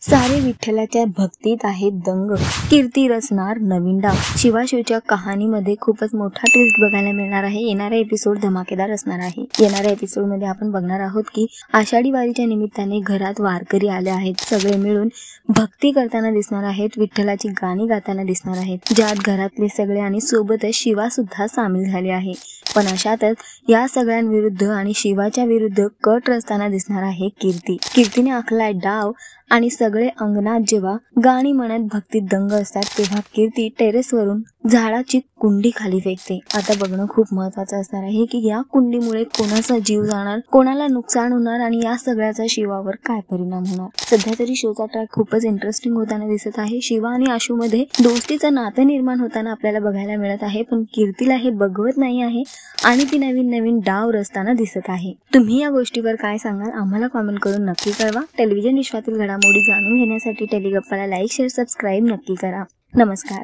सारे विठ्ठलाच्या भक्तीत आहेत दंग, कीर्ती रचणार नवीन डाव। शिवाशिवच्या कहाणीमध्ये खूपच मोठा ट्विस्ट बघायला मिळणार आहे। येणारा एपिसोड धमाकेदार असणार आहे। येणाऱ्या एपिसोड मध्ये आपण बघणार आहोत की आषाढी वारीच्या निमित्ताने घरात वारकरी आले आहेत। सगळे मिळून भक्ती करताना दिसणार आहेत, विठ्ठलाची गाणी गाताना दिसणार आहेत, ज्यात घरातले सगळे आणि सोबतच शिवा सुद्धा सामील झाले आहे। पण अशातच या सगळ्यांविरुद्ध आणि शिवाच्या विरुद्ध कट रचताना दिसणार आहे कीर्तीने आखलाय डाव। आणि सगळे अंगणात जेव्हा गाणी म्हणत भक्तीत दंग असतात तेव्हा कीर्ती टेरेसवरून झाडाची कुंडी खाली फेकते। आता बघणं खूप महत्त्वाचं असणार आहे की या कुंडीमुळे कोणाचा जीव जाणार, कोणाला नुकसान होणार आणि या सगळ्याचा शिवावर काय परिणाम होणार। सध्या तरी शोचा ट्रॅक खूपच इंटरेस्टिंग होताना दिसत आहे। शिवा आणि आशू मध्ये दोस्तीचं नातं निर्माण होताना आपल्याला बघायला मिळत आहे, पण कीर्तीला हे बघवत नाही आहे आणि ती नवीन डाव रचताना दिसत आहे। तुम्ही या गोष्टीवर काय सांगाल आम्हाला कमेंट करून नक्की कळवा। टेलिव्हिजन विश्वातील घडामोडी जाणून घेण्यासाठी टेलिगप्पाला लाईक, शेअर, सबस्क्राईब नक्की करा। नमस्कार।